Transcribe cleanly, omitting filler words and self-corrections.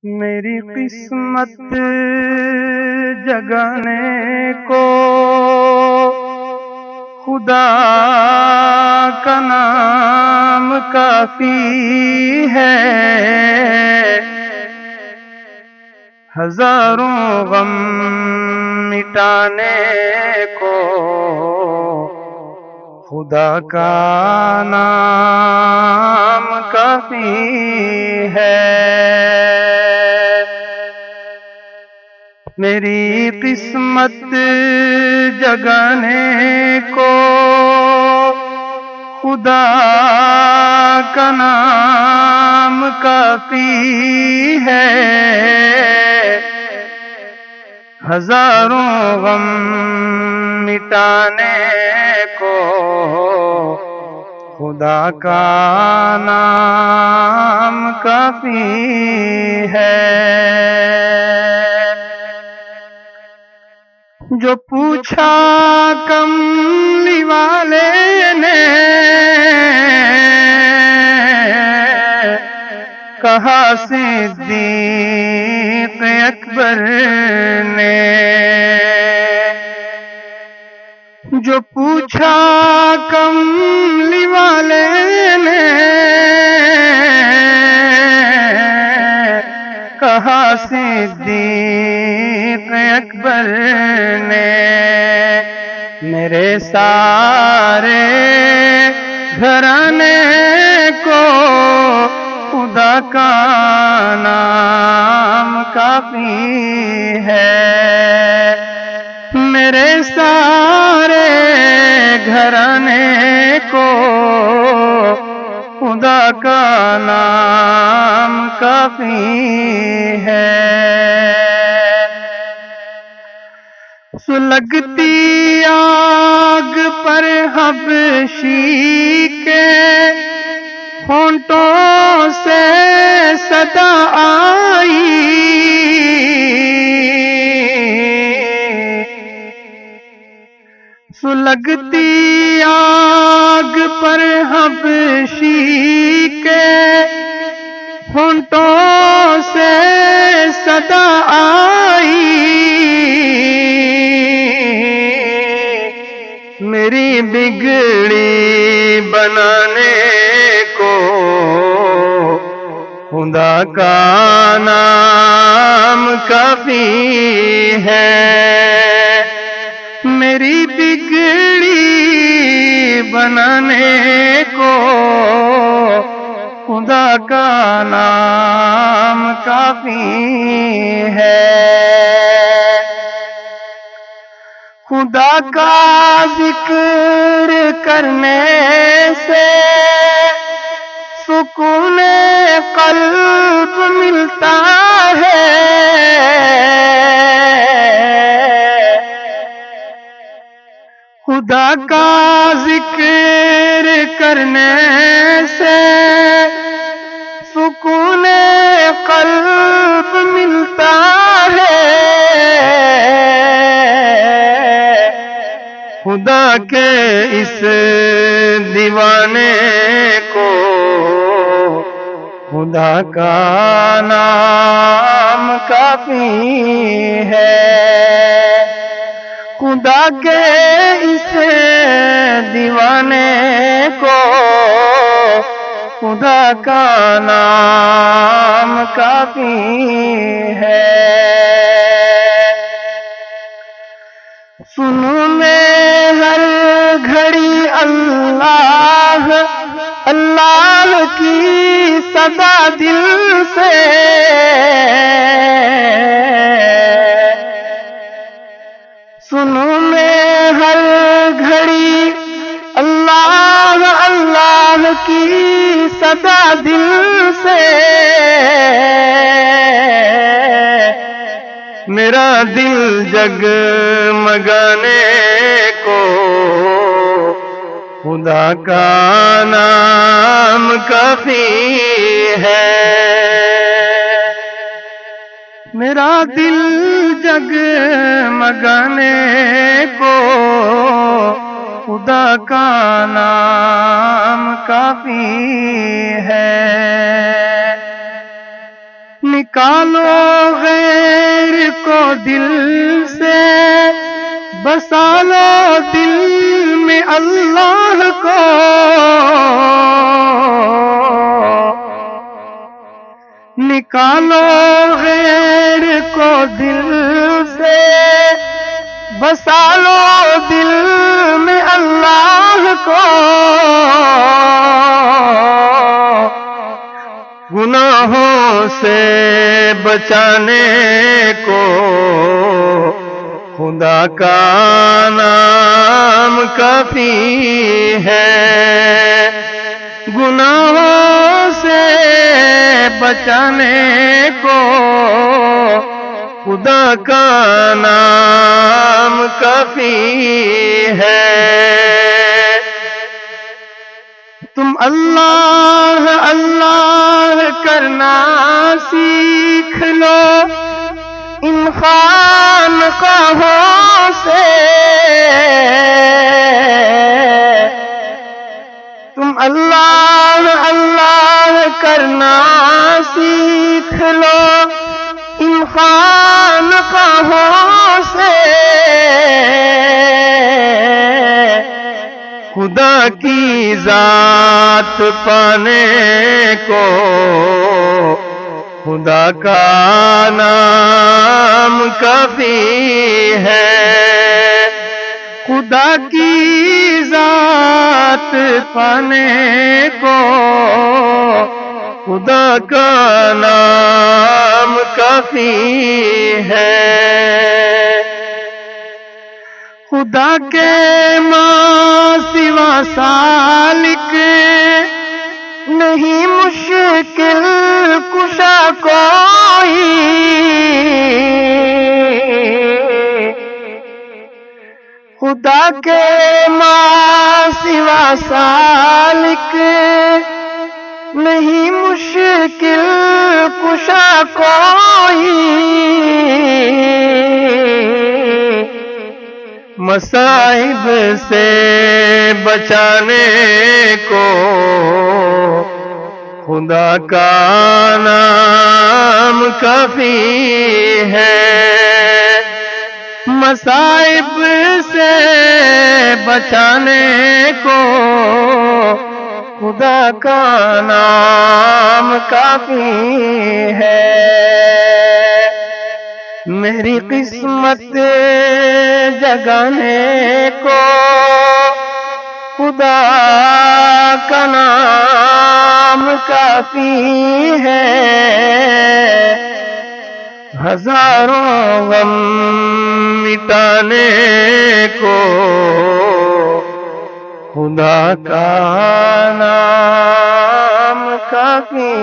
میری قسمت جگانے کو خدا کا نام کافی ہے، ہزاروں غم مٹانے کو خدا کا نام کافی ہے۔ میری قسمت جگانے کو خدا کا نام کافی ہے، ہزاروں غم مٹانے کو خدا کا نام کافی ہے۔ جو پوچھا کملی والے نے، کہا صدیق اکبر نے۔ جو پوچھا کملی والے نے، کہا صدیق اکبر نے۔ میرے سارے گھرانے کو خدا کا نام کافی ہے، میرے سارے گھرانے کو خدا کا نام کافی ہے۔ سلگتی آگ پر حبشی کے ہونٹوں سے صدا آئی، سلگتی آگ پر حبشی کے ہونٹوں سے صدا آئی، میری بگڑی بنانے کو خدا کا نام کافی ہے، میری بگڑی بنانے کو خدا کا نام کافی ہے۔ خدا کا ذکر کرنے سے سکون قلب ملتا ہے، خدا کا ذکر کرنے سے سکون قلب ملتا ہے، خدا کے اس دیوانے کو خدا کا نام کافی ہے، خدا کے اس دیوانے کو خدا کا نام کافی ہے۔ سنوں میں ہر گھڑی اللہ اللہ کی صدا دل سے، سنوں میں ہر گھڑی اللہ اللہ کی صدا دل سے، میرا دل جگمگانے کو خدا کا نام کافی ہے، میرا دل جگمگانے کو خدا کا نام کافی ہے۔ نکالو غیر کو دل سے، بسا لو دل میں اللہ کو، نکالو غیر کو دل سے، بسا لو دل میں اللہ کو، گناہوں سے بچانے کو خدا کا نام کافی ہے، گناہوں سے بچانے کو خدا کا نام کافی ہے۔ تم اللہ اللہ کرنا سیکھ لو ان خانقاہوں سے، تم اللہ اللہ کرنا سیکھ لو ان خانقاہوں سے، خدا کی ذات پانے کو خدا کا نام کافی ہے، خدا کی ذات پانے کو خدا کا نام کافی ہے۔ خدا کے ماں سوا سالک نہیں مشکل کشا کوئی، خدا کے ماں سوا سالک نہیں مشکل کشا کوئی، مصائب سے بچانے کو خدا کا نام کافی ہے، مصائب سے بچانے کو خدا کا نام کافی ہے۔ میری قسمت جگانے کو خدا کا نام کافی ہے، ہزاروں غم مٹانے کو خدا کا نام کافی